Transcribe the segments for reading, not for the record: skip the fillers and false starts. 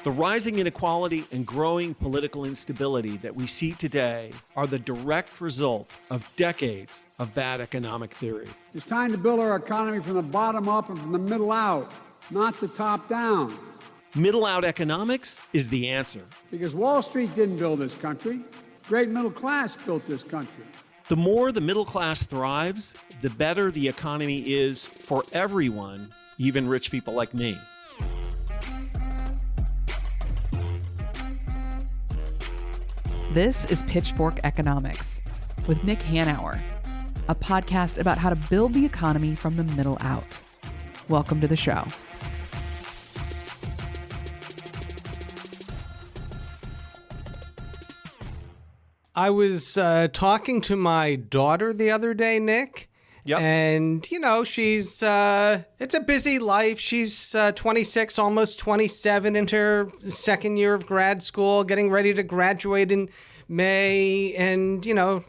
The rising inequality and growing political instability that we see today are the direct result of decades of bad economic theory. It's time to build our economy from the bottom up and from the middle out, not the top down. Middle out economics is the answer. Because Wall Street didn't build this country. Great middle class built this country. The more the middle class thrives, the better the economy is for everyone, even rich people like me. This is Pitchfork Economics with Nick Hanauer, a podcast about how to build the economy from the middle out. Welcome to the show. I was talking to my daughter the other day, Nick. Yep. And, you know, she's, it's a busy life. She's 26, almost 27, into her second year of grad school, getting ready to graduate in May. And, you know,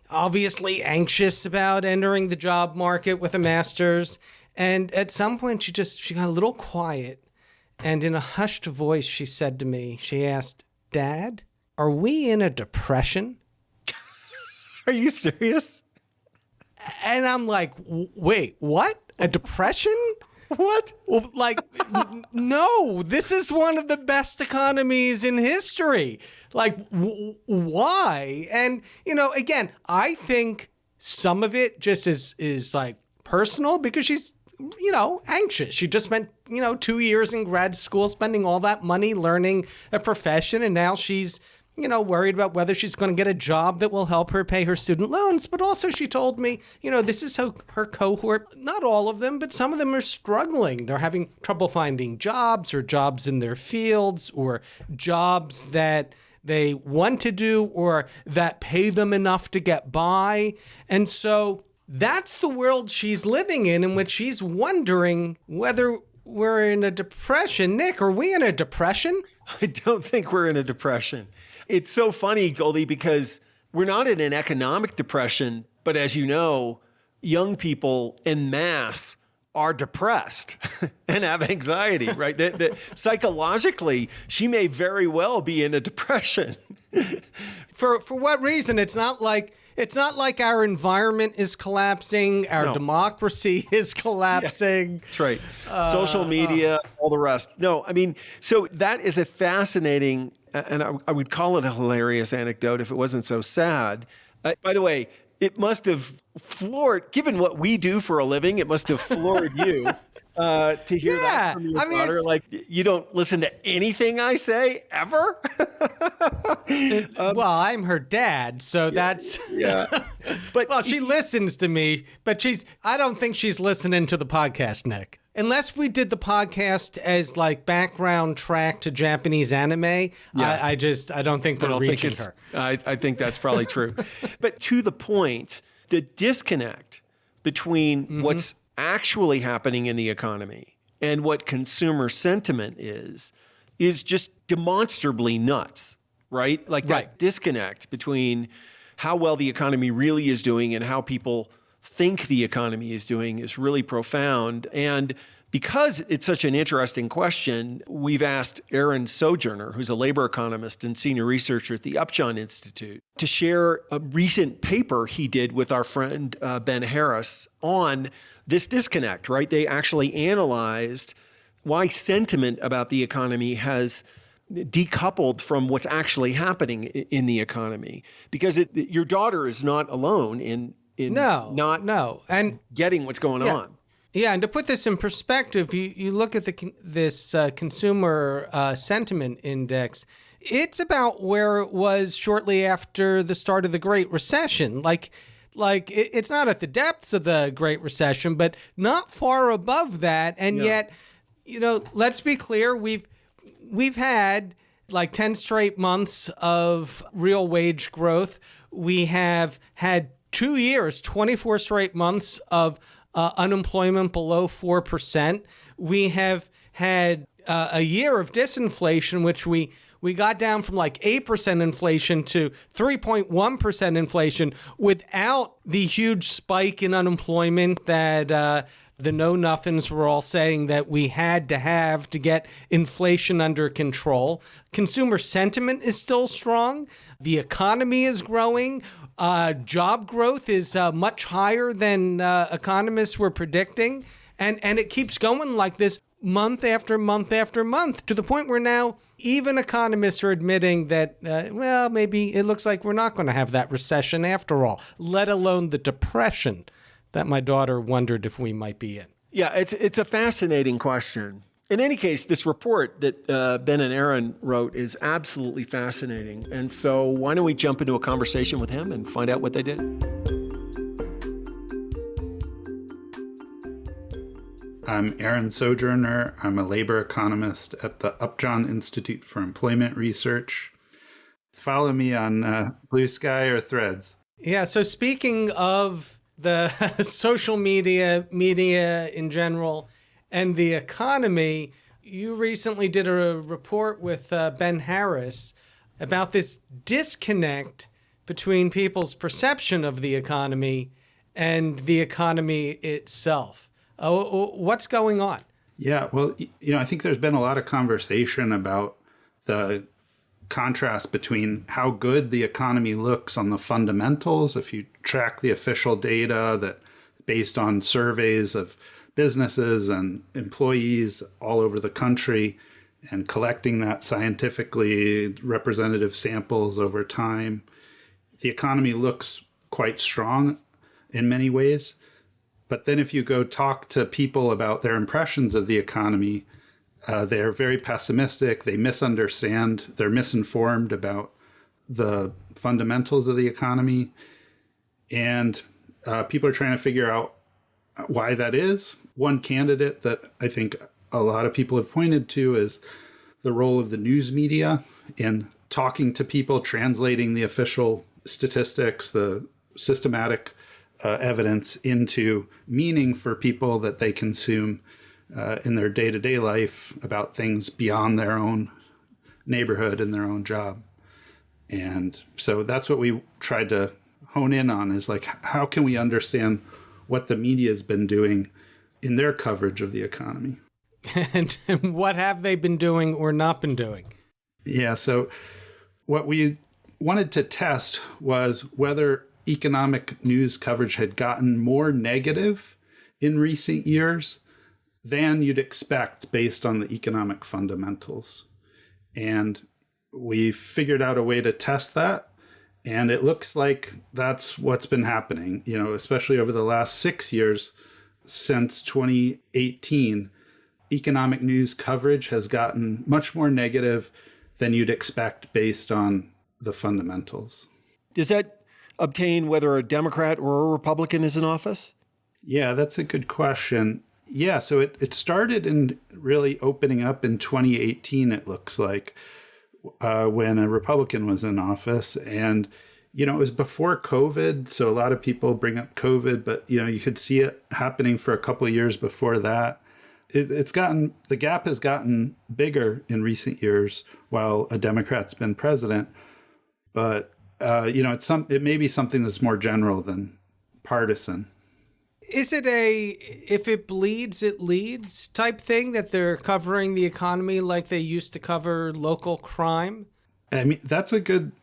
obviously anxious about entering the job market with a master's. And at some point, she got a little quiet. And in a hushed voice, she said to me, she asked, "Dad, are we in a depression?" Are you serious? And I'm like, wait, what? A depression? What? Well, like, no, this is one of the best economies in history. Like, why? And, you know, again, I think some of it just is like personal because she's, you know, anxious. She just spent, 2 years in grad school, spending all that money learning a profession. And now she's, worried about whether she's going to get a job that will help her pay her student loans. But also she told me, this is her cohort. Not all of them, but some of them are struggling. They're having trouble finding jobs or jobs in their fields or jobs that they want to do or that pay them enough to get by. And so that's the world she's living in which she's wondering whether we're in a depression. Nick, are we in a depression? I don't think we're in a depression. It's so funny, Goldie, because we're not in an economic depression, but as you know, young people en masse are depressed and have anxiety, right? That psychologically, she may very well be in a depression. For what reason? It's not like our environment is collapsing, our democracy is collapsing. Yeah, that's right. Social media, all the rest. No, I mean, so that is a fascinating, and I would call it a hilarious anecdote if it wasn't so sad. By the way, it must have floored, given what we do for a living, it must have floored you to hear that from your daughter. Like, you don't listen to anything I say ever? Well, I'm her dad, so that's... Yeah. But well, she listens to me, but I don't think she's listening to the podcast, Nick. Unless we did the podcast as like background track to Japanese anime, I don't think we're reaching her. I think that's probably true. But to the point, the disconnect between what's actually happening in the economy and what consumer sentiment is just demonstrably nuts, right? Like that disconnect between how well the economy really is doing and how people think the economy is doing is really profound. And because it's such an interesting question, we've asked Aaron Sojourner, who's a labor economist and senior researcher at the Upjohn Institute, to share a recent paper he did with our friend Ben Harris on this disconnect, right? They actually analyzed why sentiment about the economy has decoupled from what's actually happening in the economy. Because your daughter is not alone in and getting what's going on. Yeah, and to put this in perspective, you look at this consumer sentiment index. It's about where it was shortly after the start of the Great Recession. Like it's not at the depths of the Great Recession, but not far above that. And yet, let's be clear, we've had like 10 straight months of real wage growth. We have had 2 years, 24 straight months of unemployment below 4%. We have had a year of disinflation, which we got down from like 8% inflation to 3.1% inflation without the huge spike in unemployment that The know-nothings were all saying that we had to have to get inflation under control. Consumer sentiment is still strong. The economy is growing. Job growth is much higher than economists were predicting. And it keeps going like this month after month after month, to the point where now even economists are admitting that, maybe it looks like we're not going to have that recession after all, let alone the depression that my daughter wondered if we might be in. Yeah, it's a fascinating question. In any case, this report that Ben and Aaron wrote is absolutely fascinating. And so why don't we jump into a conversation with him and find out what they did? I'm Aaron Sojourner. I'm a labor economist at the Upjohn Institute for Employment Research. Follow me on Blue Sky or Threads. Yeah, so speaking of the social media in general, and the economy, you recently did a report with Ben Harris about this disconnect between people's perception of the economy and the economy itself. What's going on? Yeah, well, I think there's been a lot of conversation about the contrast between how good the economy looks on the fundamentals. If you track the official data that based on surveys of businesses and employees all over the country and collecting that scientifically representative samples over time, the economy looks quite strong in many ways. But then if you go talk to people about their impressions of the economy, they're very pessimistic. They misunderstand. They're misinformed about the fundamentals of the economy. And people are trying to figure out why that is. One candidate that I think a lot of people have pointed to is the role of the news media in talking to people, translating the official statistics, the systematic evidence into meaning for people that they consume in their day-to-day life about things beyond their own neighborhood and their own job. And so that's what we tried to hone in on, is like, how can we understand what the media has been doing in their coverage of the economy? And what have they been doing or not been doing? Yeah, so what we wanted to test was whether economic news coverage had gotten more negative in recent years than you'd expect based on the economic fundamentals. And we figured out a way to test that. And it looks like that's what's been happening, especially over the last 6 years. Since 2018, economic news coverage has gotten much more negative than you'd expect based on the fundamentals. Does that obtain whether a Democrat or a Republican is in office? Yeah, that's a good question. Yeah, so it started in really opening up in 2018, it looks like, when a Republican was in office. And, it was before COVID, so a lot of people bring up COVID, but, you could see it happening for a couple of years before that. The gap has gotten bigger in recent years while a Democrat's been president. But it may be something that's more general than partisan. Is it if it bleeds, it leads type thing, that they're covering the economy like they used to cover local crime? I mean, that's a good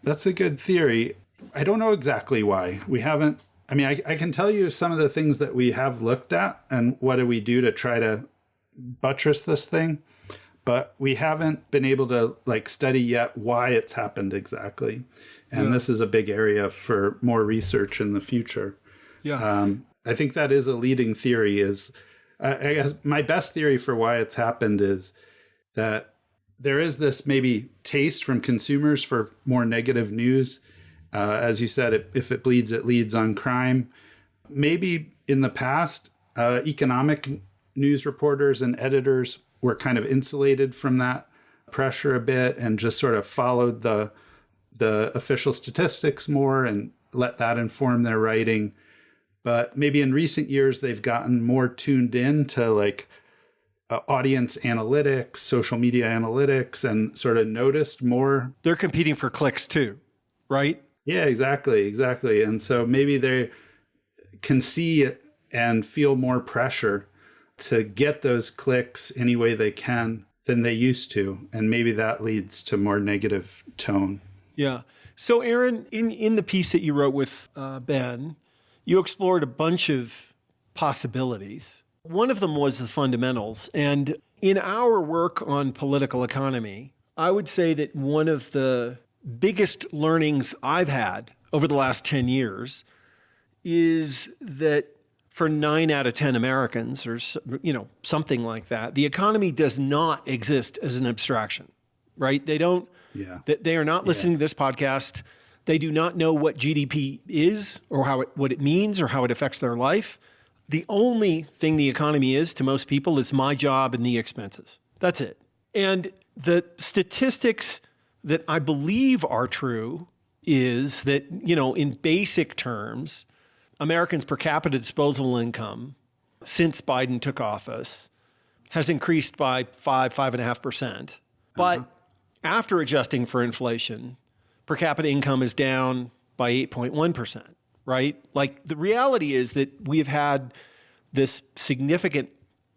theory. I don't know exactly why. We haven't. I mean, I can tell you some of the things that we have looked at and what do we do to try to buttress this thing. But we haven't been able to study yet why it's happened exactly. And This is a big area for more research in the future. Yeah. I think that is a leading theory. I guess my best theory for why it's happened is that there is this maybe taste from consumers for more negative news. As you said, if it bleeds, it leads on crime. Maybe in the past, economic news reporters and editors were kind of insulated from that pressure a bit and just sort of followed the official statistics more and let that inform their writing. But maybe in recent years, they've gotten more tuned in to audience analytics, social media analytics, and sort of noticed more. They're competing for clicks too, right? Yeah, exactly. And so maybe they can see and feel more pressure to get those clicks any way they can than they used to. And maybe that leads to more negative tone. Yeah. So, Aaron, in the piece that you wrote with Ben, you explored a bunch of possibilities. One of them was the fundamentals. And in our work on political economy, I would say that one of the biggest learnings I've had over the last 10 years is that for 9 out of 10 Americans, or something like that, the economy does not exist as an abstraction, right? They don't. Yeah. They are not listening to this podcast. They do not know what GDP is or what it means or how it affects their life. The only thing the economy is to most people is my job and the expenses. That's it. And the statistics that I believe are true is that, in basic terms, Americans' per capita disposable income since Biden took office has increased by 5.5%. But after adjusting for inflation, per capita income is down by 8.1%, right? Like, the reality is that we've had this significant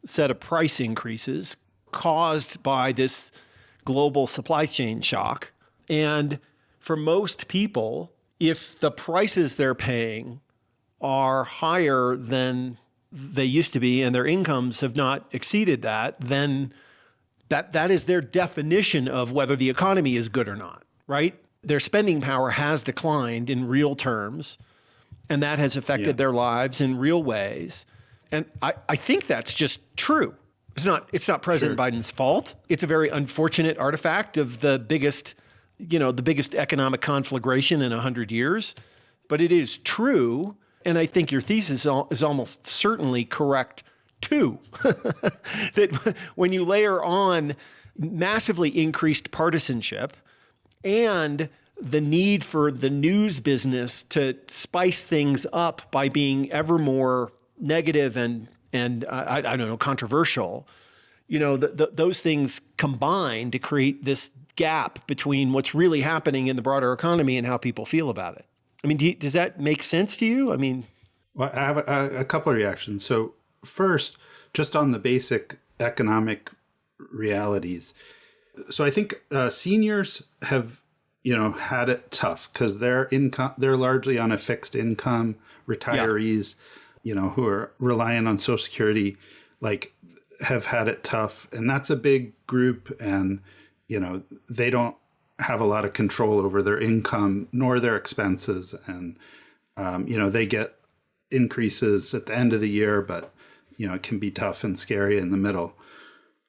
set of price increases caused by this global supply chain shock. And for most people, if the prices they're paying are higher than they used to be and their incomes have not exceeded that, then that is their definition of whether the economy is good or not, right? Their spending power has declined in real terms, and that has affected their lives in real ways. And I think that's just true. It's not President Biden's fault. It's a very unfortunate artifact of the biggest economic conflagration in 100 years. But it is true, and I think your thesis is almost certainly correct too. That when you layer on massively increased partisanship and the need for the news business to spice things up by being ever more negative and I don't know, controversial, those things combine to create this gap between what's really happening in the broader economy and how people feel about it. I mean, does that make sense to you? I mean, well, I have a couple of reactions. So first, just on the basic economic realities. So I think seniors have, had it tough because they're largely on a fixed income. Retirees, who are relying on Social Security, have had it tough. And that's a big group. And, they don't have a lot of control over their income nor their expenses. And, they get increases at the end of the year, but, it can be tough and scary in the middle.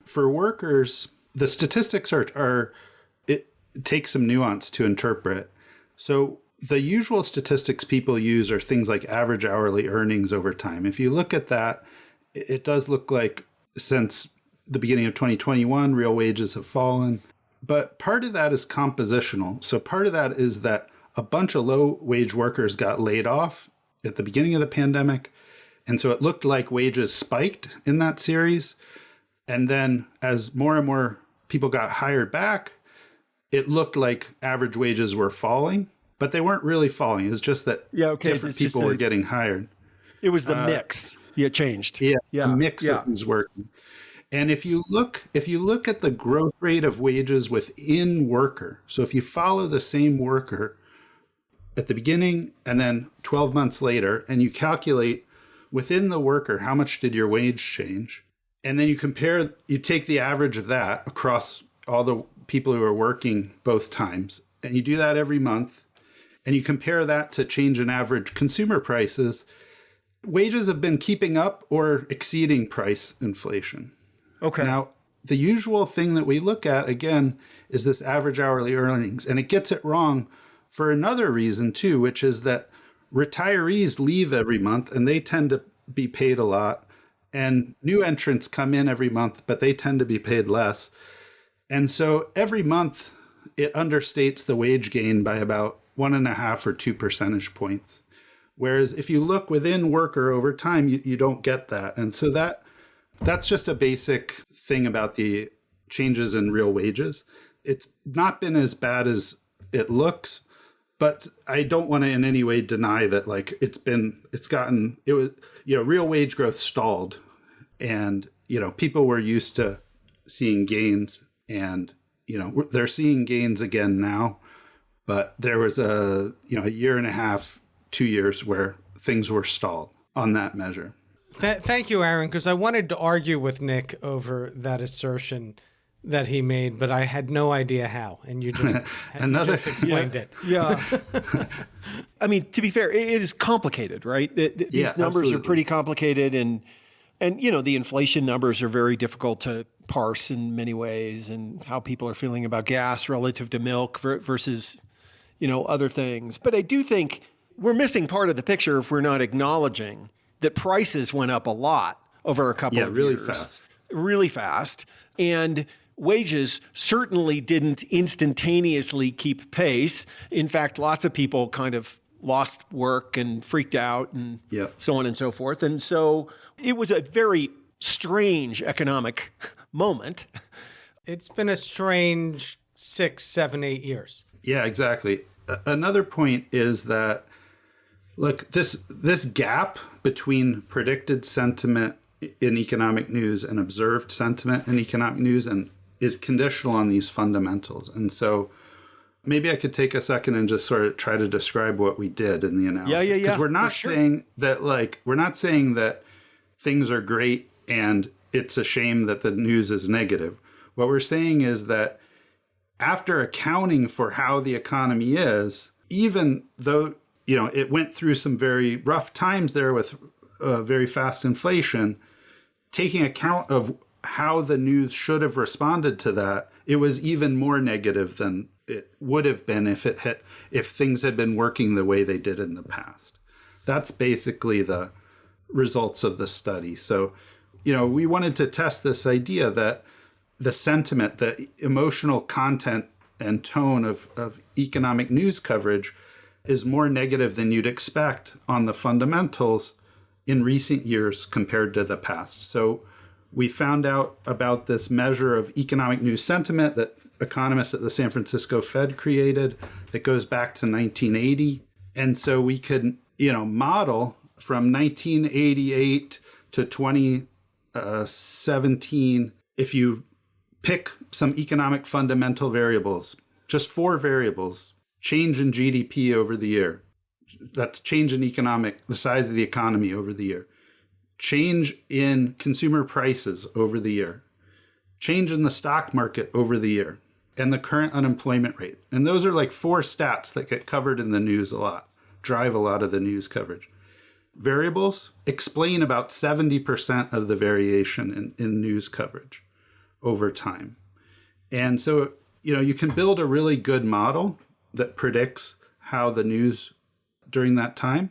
For workers, the statistics it takes some nuance to interpret. So the usual statistics people use are things like average hourly earnings over time. If you look at that, it does look like since the beginning of 2021, real wages have fallen. But part of that is compositional. So part of that is that a bunch of low-wage workers got laid off at the beginning of the pandemic. And so it looked like wages spiked in that series. And then as more and more people got hired back, it looked like average wages were falling, but they weren't really falling. It's just that different people were getting hired. It was the mix. It changed. The mix that was working. And if you look at the growth rate of wages within worker, so if you follow the same worker at the beginning and then 12 months later, and you calculate within the worker, how much did your wage change? And then you take the average of that across all the people who are working both times, and you do that every month, and you compare that to change in average consumer prices, wages have been keeping up or exceeding price inflation. Okay. Now, the usual thing that we look at, again, is this average hourly earnings, and it gets it wrong for another reason, too, which is that retirees leave every month, and they tend to be paid a lot, and new entrants come in every month, but they tend to be paid less. And so every month, it understates the wage gain by about 1.5 or 2 percentage points. Whereas if you look within worker over time, you don't get that. And so that's just a basic thing about the changes in real wages. It's not been as bad as it looks, but I don't want to in any way deny that real wage growth stalled And, people were used to seeing gains, and, they're seeing gains again now. But there was a year and a half, 2 years where things were stalled on that measure. Thank you, Aaron, because I wanted to argue with Nick over that assertion that he made, but I had no idea how, and you just explained it. Yeah. I mean, to be fair, it is complicated, right? These numbers absolutely. are pretty complicated, and the inflation numbers are very difficult to parse in many ways, and how people are feeling about gas relative to milk versus, other things. But I do think we're missing part of the picture if we're not acknowledging that prices went up a lot over a couple of really years. fast. Really fast. And wages certainly didn't instantaneously keep pace. In fact, lots of people kind of lost work and freaked out and so on and so forth. And so it was a very strange economic moment. It's been a strange 6, 7, 8 years. Yeah, exactly. Another point is that, look, this gap between predicted sentiment in economic news and observed sentiment in economic news is conditional on these fundamentals. And so maybe I could take a second and just sort of try to describe what we did in the analysis. Yeah. Because we're not saying that things are great and it's a shame that the news is negative. What we're saying is that after accounting for how the economy is, even though it went through some very rough times there with very fast inflation, taking account of how the news should have responded to that, it was even more negative than it would have been if things had been working the way they did in the past. That's basically the results of the study. So, we wanted to test this idea that the sentiment, the emotional content and tone of economic news coverage is more negative than you'd expect on the fundamentals in recent years compared to the past. So we found out about this measure of economic news sentiment that economists at the San Francisco Fed created that goes back to 1980. And so we could, model from 1988 to 2017, if you pick some economic fundamental variables, just 4 variables: change in GDP over the year. That's change in the size of the economy over the year. Change in consumer prices over the year. Change in the stock market over the year. And the current unemployment rate. And those are like 4 stats that get covered in the news a lot, drive a lot of the news coverage. Variables explain about 70% of the variation in news coverage over time. And so, you can build a really good model that predicts how the news during that time.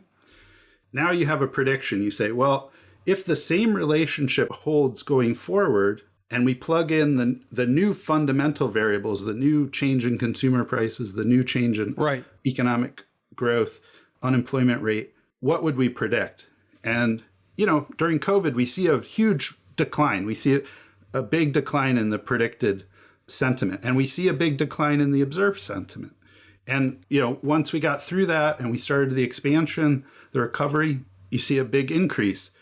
Now you have a prediction. You say, well, if the same relationship holds going forward, and we plug in the new fundamental variables, the new change in consumer prices, the new change in economic growth, unemployment rate, what would we predict? And, during COVID, we see a huge decline. We see a big decline in the predicted sentiment, and we see a big decline in the observed sentiment. And, once we got through that and we started the expansion, the recovery, you see a big increase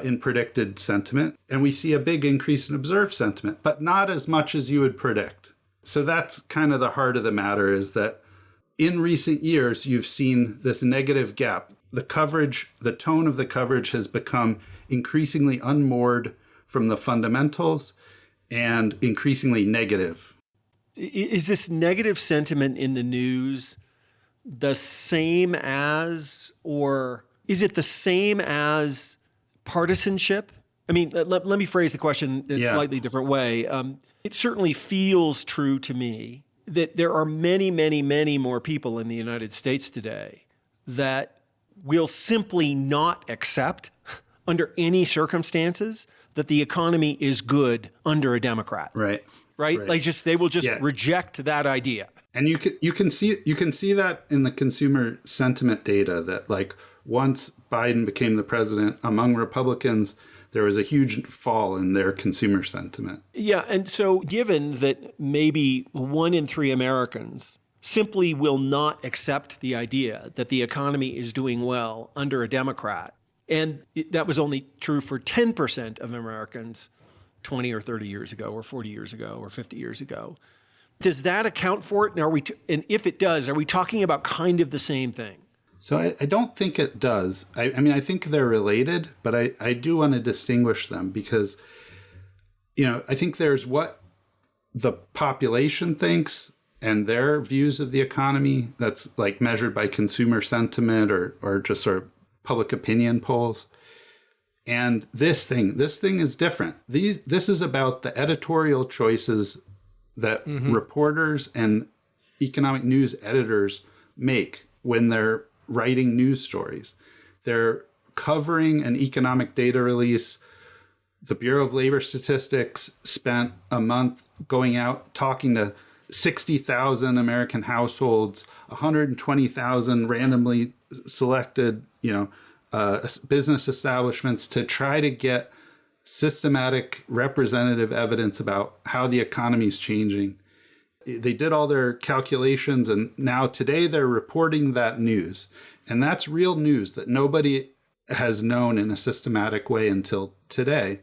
in predicted sentiment, and we see a big increase in observed sentiment, but not as much as you would predict. So that's kind of the heart of the matter, is that in recent years, you've seen this negative gap. The coverage, the tone of the coverage has become increasingly unmoored from the fundamentals and increasingly negative. Is this negative sentiment in the news the same as, or is it the same as partisanship? I mean, let me phrase the question in a slightly different way. It certainly feels true to me that there are many, many, many more people in the United States today that will simply not accept under any circumstances that the economy is good under a Democrat. Right. Like they will just reject that idea. And you can see that in the consumer sentiment data, that like once Biden became the president, among Republicans, there was a huge fall in their consumer sentiment. Yeah. And so given that maybe 1 in 3 Americans simply will not accept the idea that the economy is doing well under a Democrat, And that was only true for 10% of Americans 20 or 30 years ago, or 40 years ago, or 50 years ago. Does that account for it? And and if it does, are we talking about kind of the same thing? So I don't think it does. I mean, I think they're related, but I do want to distinguish them because, I think there's what the population thinks and their views of the economy that's like measured by consumer sentiment or just sort of public opinion polls. And this thing is different. This is about the editorial choices that reporters and economic news editors make when they're writing news stories. They're covering an economic data release. The Bureau of Labor Statistics spent a month going out talking to 60,000 American households, 120,000 randomly selected, business establishments to try to get systematic representative evidence about how the economy is changing. They did all their calculations, and now today they're reporting that news. And that's real news that nobody has known in a systematic way until today.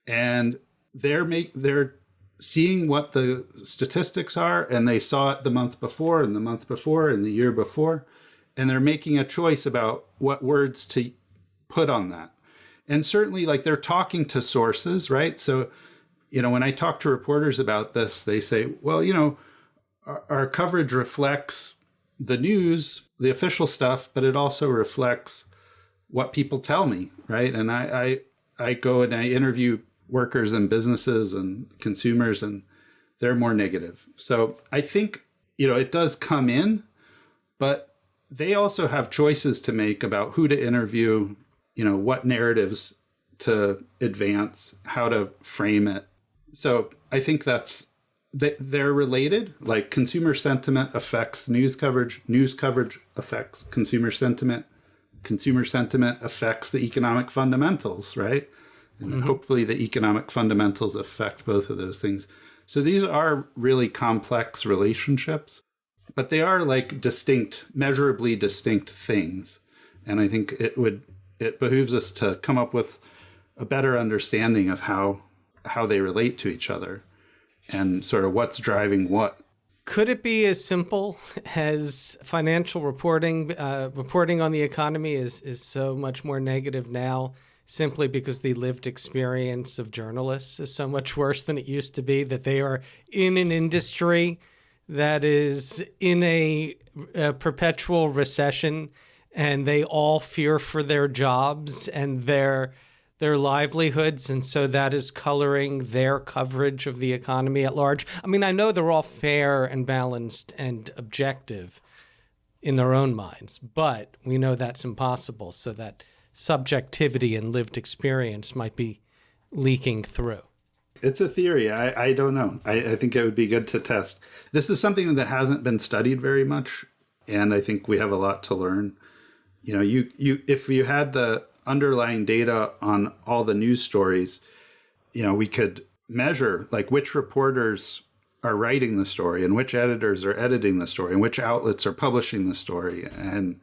And they're seeing what the statistics are, and they saw it the month before and the month before and the year before, and they're making a choice about what words to put on that. And certainly, like, they're talking to sources, right? So, when I talk to reporters about this, they say, well, our coverage reflects the news, the official stuff, but it also reflects what people tell me, right? And I go and I interview workers and businesses and consumers, and they're more negative. So I think, it does come in, but they also have choices to make about who to interview, what narratives to advance, how to frame it. So I think they're related. Like, consumer sentiment affects news coverage affects consumer sentiment affects the economic fundamentals, right? And hopefully the economic fundamentals affect both of those things. So these are really complex relationships, but they are like measurably distinct things. And I think it behooves us to come up with a better understanding of how they relate to each other and sort of what's driving what. Could it be as simple as financial reporting? Reporting on the economy is so much more negative now simply because the lived experience of journalists is so much worse than it used to be, that they are in an industry that is in a perpetual recession, and they all fear for their jobs and their livelihoods, and so that is coloring their coverage of the economy at large. I mean, I know they're all fair and balanced and objective in their own minds, but we know that's impossible, so that subjectivity and lived experience might be leaking through. It's a theory. I don't know. I think it would be good to test. This is something that hasn't been studied very much, and I think we have a lot to learn. If you had the underlying data on all the news stories, we could measure like which reporters are writing the story and which editors are editing the story and which outlets are publishing the story, and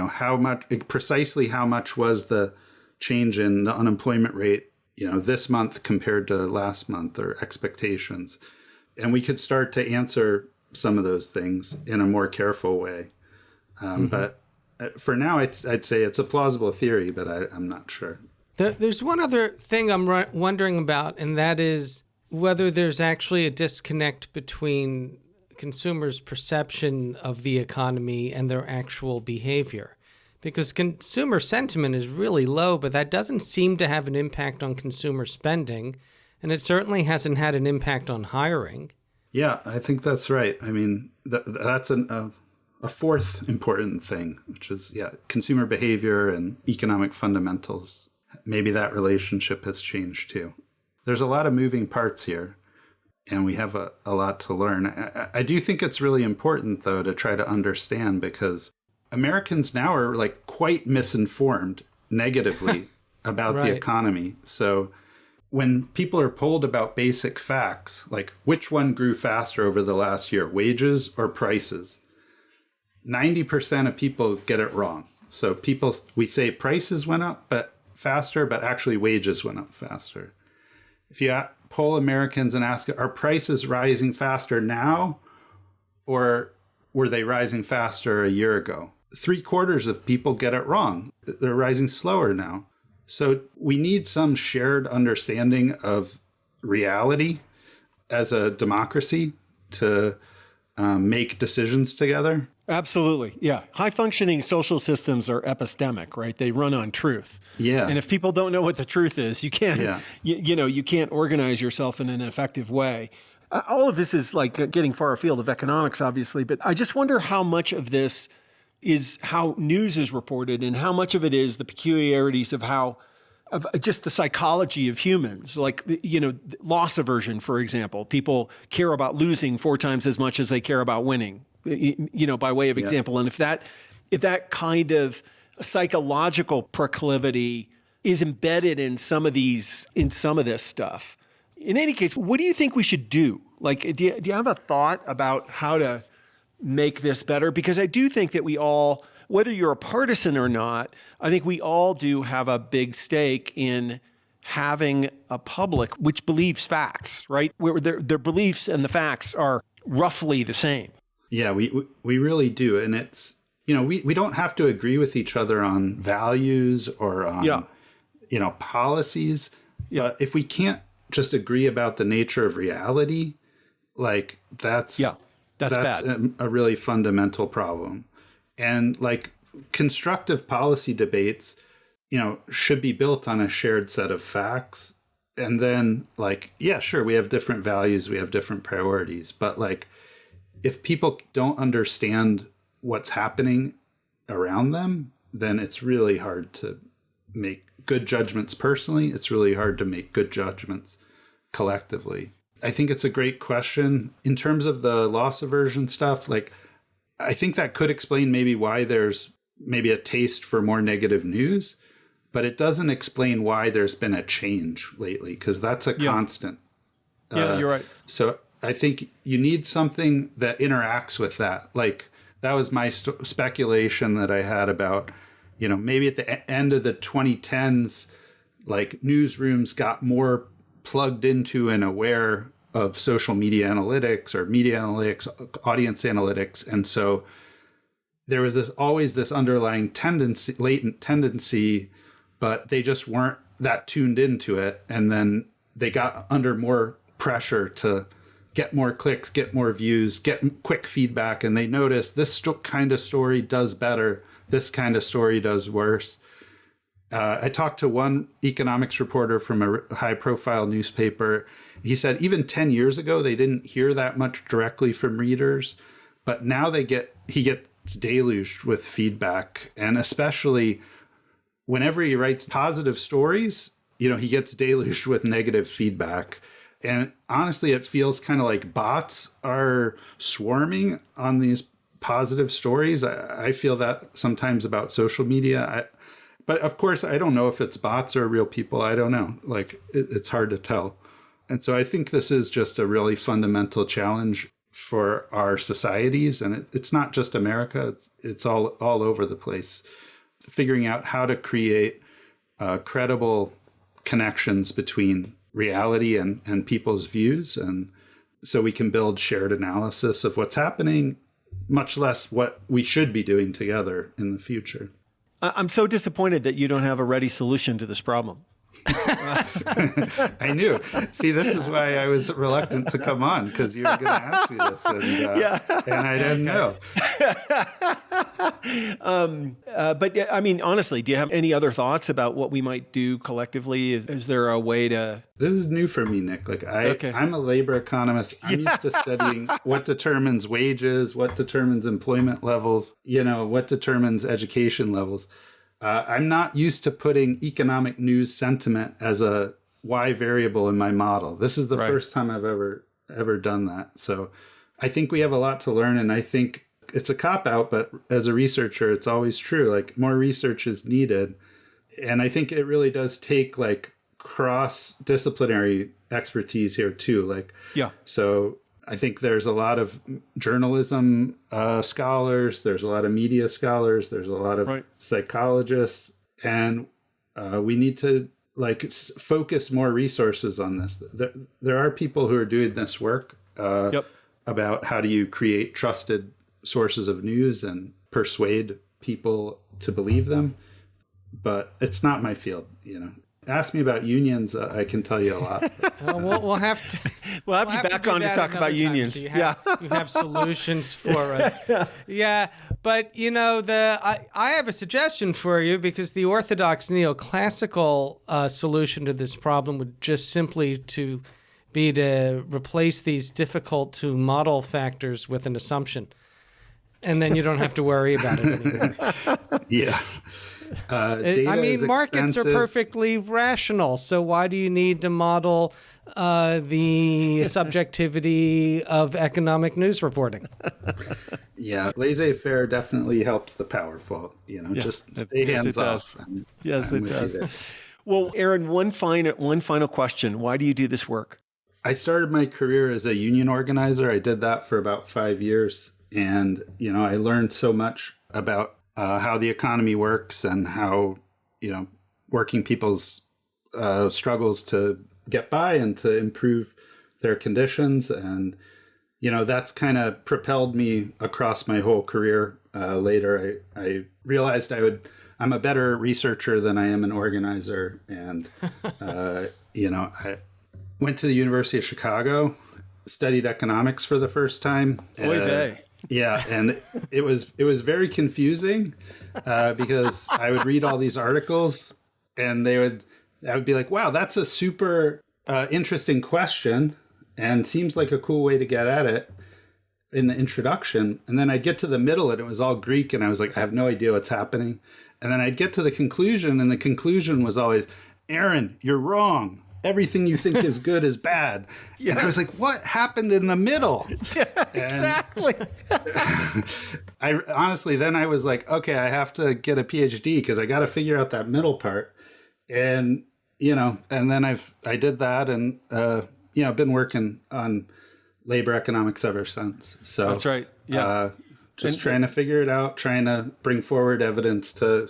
how much was the change in the unemployment rate this month compared to last month, or expectations. And we could start to answer some of those things in a more careful way. But for now, I'd say it's a plausible theory, but I'm not sure. There's one other thing I'm wondering about, and that is whether there's actually a disconnect between consumers' perception of the economy and their actual behavior. Because consumer sentiment is really low, but that doesn't seem to have an impact on consumer spending, and it certainly hasn't had an impact on hiring. Yeah, I think that's right. I mean, that's a fourth important thing, which is, consumer behavior and economic fundamentals. Maybe that relationship has changed too. There's a lot of moving parts here, and we have a lot to learn. I do think it's really important, though, to try to understand, because Americans now are like quite misinformed negatively about the economy. So when people are polled about basic facts, like which one grew faster over the last year, wages or prices, 90% of people get it wrong. So we say prices went up but faster, but actually wages went up faster. If you poll Americans and ask, are prices rising faster now, or were they rising faster a year ago? 3/4 of people get it wrong. They're rising slower now. So we need some shared understanding of reality as a democracy to make decisions together. Absolutely. Yeah. High functioning social systems are epistemic, right? They run on truth. Yeah. And if people don't know what the truth is, you can't, you can't organize yourself in an effective way. All of this is like getting far afield of economics, obviously, but I just wonder how much of this is how news is reported and how much of it is the peculiarities of just the psychology of humans, like, loss aversion, for example. People care about losing 4 times as much as they care about winning, by way of example. And if that kind of psychological proclivity is embedded in some of this stuff, in any case, what do you think we should do? Like, do you have a thought about how to make this better? Because I do think that we all, whether you're a partisan or not, I think we all do have a big stake in having a public which believes facts, right? Where their beliefs and the facts are roughly the same. Yeah, we really do. And it's, we don't have to agree with each other on values or on, policies. Yeah. But if we can't just agree about the nature of reality, like that's bad. A really fundamental problem. And like constructive policy debates, should be built on a shared set of facts. And then sure, we have different values, we have different priorities, but like if people don't understand what's happening around them, then it's really hard to make good judgments personally. It's really hard to make good judgments collectively. I think it's a great question. In terms of the loss aversion stuff, I think that could explain maybe why there's maybe a taste for more negative news, but it doesn't explain why there's been a change lately, because that's a constant. Yeah, you're right. So I think you need something that interacts with that. Like that was my speculation that I had about, maybe at the end of the 2010s, like newsrooms got more plugged into and aware of social media analytics or media analytics, audience analytics. And so there was always this underlying tendency, latent tendency, but they just weren't that tuned into it. And then they got under more pressure to get more clicks, get more views, get quick feedback. And they noticed this kind of story does better. This kind of story does worse. I talked to one economics reporter from a high-profile newspaper. He said even 10 years ago, they didn't hear that much directly from readers, but now he gets deluged with feedback. And especially whenever he writes positive stories, he gets deluged with negative feedback. And honestly, it feels kind of like bots are swarming on these positive stories. I feel that sometimes about social media. But of course, I don't know if it's bots or real people. I don't know. It's hard to tell. And so I think this is just a really fundamental challenge for our societies. And it's not just America. It's all over the place. Figuring out how to create credible connections between reality and people's views. And so we can build shared analysis of what's happening, much less what we should be doing together in the future. I'm so disappointed that you don't have a ready solution to this problem. I knew. See, this is why I was reluctant to come on, because you were going to ask me this, and I didn't know. But I mean, honestly, do you have any other thoughts about what we might do collectively? Is there a way to? This is new for me, Nick. I'm a labor economist. I'm used to studying what determines wages, what determines employment levels, what determines education levels. I'm not used to putting economic news sentiment as a Y variable in my model. This is the first time I've ever done that. So I think we have a lot to learn, and I think it's a cop-out, but as a researcher, it's always true. More research is needed. And I think it really does take cross-disciplinary expertise here too. So I think there's a lot of journalism scholars, there's a lot of media scholars, there's a lot of psychologists, and we need to focus more resources on this. There are people who are doing this work about how do you create trusted sources of news and persuade people to believe them, but it's not my field. Ask me about unions, I can tell you a lot. We'll have to. We'll have you back on to talk about unions. So you have solutions for us. Yeah, but I have a suggestion for you, because the orthodox neoclassical solution to this problem would just simply be to replace these difficult to model factors with an assumption, and then you don't have to worry about it anymore. Yeah. Markets are perfectly rational, so why do you need to model the subjectivity of economic news reporting? Yeah, laissez-faire definitely helps the powerful. Just stay hands off. Yes, it does. Well, Aaron, one final question. Why do you do this work? I started my career as a union organizer. I did that for about 5 years. And, I learned so much about how the economy works and how, working people's struggles to get by and to improve their conditions. And, that's kind of propelled me across my whole career. Later, I realized I'm a better researcher than I am an organizer. And, I went to the University of Chicago, studied economics for the first time. Oy vey. Yeah, and it was very confusing because I would read all these articles, and I would be like, "Wow, that's a super interesting question, and seems like a cool way to get at it." In the introduction, and then I'd get to the middle, and it was all Greek, and I was like, "I have no idea what's happening." And then I'd get to the conclusion, and the conclusion was always, "Aaron, you're wrong. Everything you think is good is bad." Yeah. And I was like, what happened in the middle? Yeah, exactly. I honestly, then I was like, okay, I have to get a PhD because I got to figure out that middle part. And, and then I did that, and, I've been working on labor economics ever since. So that's right. Yeah. Trying to figure it out, trying to bring forward evidence to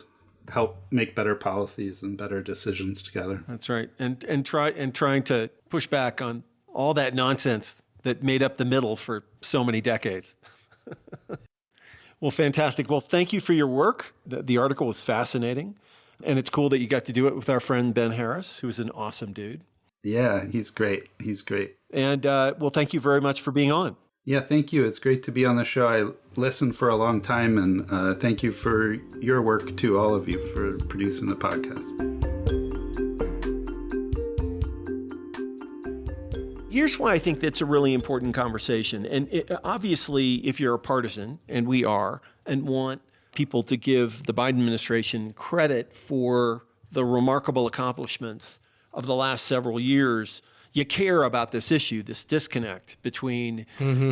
help make better policies and better decisions together. That's right. And trying to push back on all that nonsense that made up the middle for so many decades. Well, fantastic. Well, thank you for your work. The article was fascinating, and it's cool that you got to do it with our friend Ben Harris, who's an awesome dude. Yeah, he's great. And well, thank you very much for being on. Yeah, thank you. It's great to be on the show. I listened for a long time, and thank you for your work to all of you for producing the podcast. Here's why I think that's a really important conversation. And obviously, if you're a partisan, and we are, and want people to give the Biden administration credit for the remarkable accomplishments of the last several years, you care about this issue, this disconnect between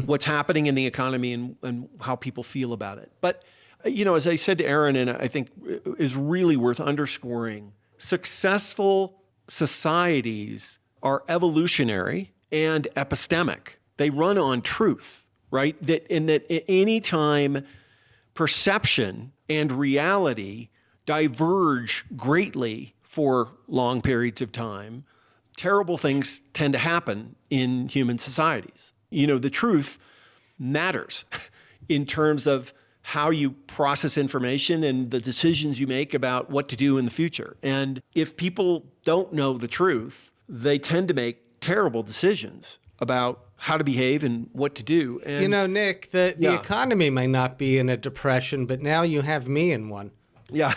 what's happening in the economy and how people feel about it. But, as I said to Aaron, and I think is really worth underscoring, successful societies are evolutionary and epistemic. They run on truth, right? That at any time perception and reality diverge greatly for long periods of time, terrible things tend to happen in human societies. The truth matters in terms of how you process information and the decisions you make about what to do in the future. And if people don't know the truth, they tend to make terrible decisions about how to behave and what to do. And, Nick, the economy may not be in a depression, but now you have me in one. Yeah.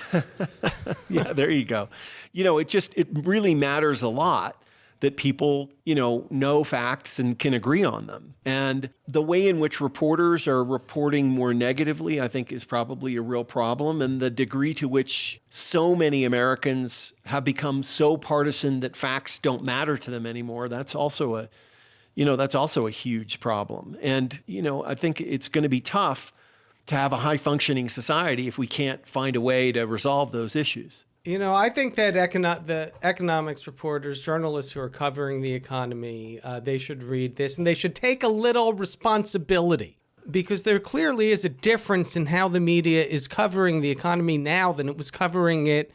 Yeah, there you go. It really matters a lot that people, know facts and can agree on them. And the way in which reporters are reporting more negatively, I think, is probably a real problem. And the degree to which so many Americans have become so partisan that facts don't matter to them anymore, that's also a huge problem. And, I think it's going to be tough to have a high functioning society if we can't find a way to resolve those issues. I think that the economics reporters, journalists who are covering the economy, they should read this and they should take a little responsibility, because there clearly is a difference in how the media is covering the economy now than it was covering it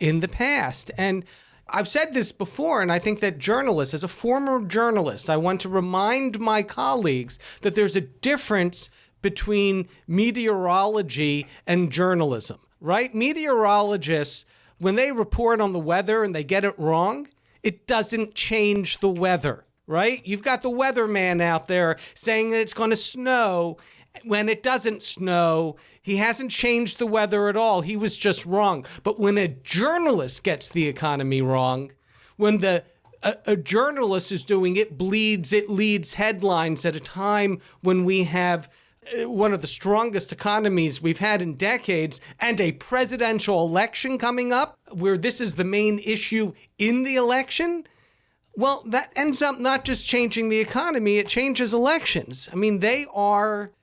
in the past. And I've said this before, and I think that journalists, as a former journalist, I want to remind my colleagues that there's a difference between meteorology and journalism, right? Meteorologists, when they report on the weather and they get it wrong, it doesn't change the weather, right? You've got the weatherman out there saying that it's going to snow. When it doesn't snow, he hasn't changed the weather at all. He was just wrong. But when a journalist gets the economy wrong, when a journalist is doing it leads headlines at a time when we have one of the strongest economies we've had in decades and a presidential election coming up where this is the main issue in the election, well, that ends up not just changing the economy, it changes elections. I mean, they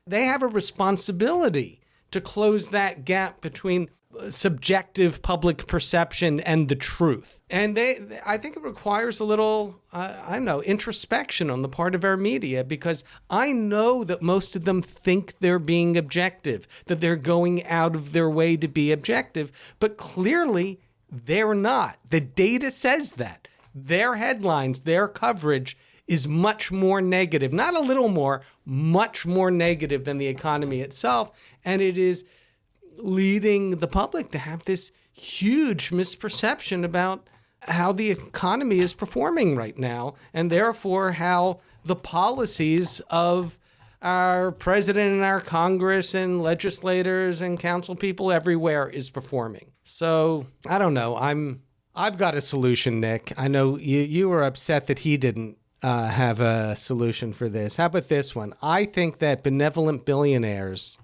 have a responsibility to close that gap between subjective public perception and the truth. And I think it requires a little, introspection on the part of our media, because I know that most of them think they're being objective, that they're going out of their way to be objective, but clearly they're not. The data says that. Their headlines, their coverage is much more negative, not a little more, much more negative than the economy itself. And it is leading the public to have this huge misperception about how the economy is performing right now, and therefore how the policies of our president and our Congress and legislators and council people everywhere is performing. So I don't know. I've got a solution, Nick. I know you were upset that he didn't have a solution for this. How about this one? I think that benevolent billionaires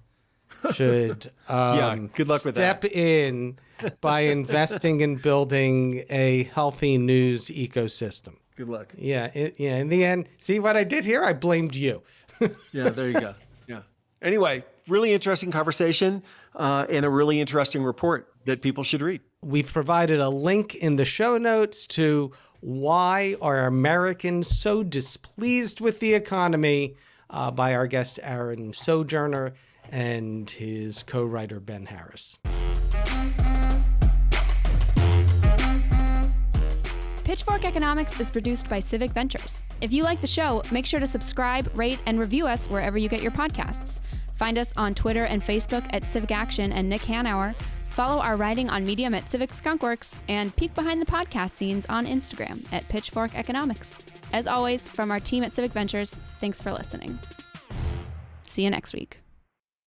should good luck with step in by investing in building a healthy news ecosystem. Good luck. Yeah, in the end, see what I did here? I blamed you. Yeah, there you go. Yeah. Anyway, really interesting conversation and a really interesting report that people should read. We've provided a link in the show notes to why are Americans so displeased with the economy by our guest Aaron Sojourner and his co-writer Ben Harris. Pitchfork Economics is produced by Civic Ventures. If you like the show, make sure to subscribe, rate, and review us wherever you get your podcasts. Find us on Twitter and Facebook at Civic Action and Nick Hanauer. Follow our writing on Medium at Civic Skunkworks, and peek behind the podcast scenes on Instagram at Pitchfork Economics. As always, from our team at Civic Ventures, thanks for listening. See you next week.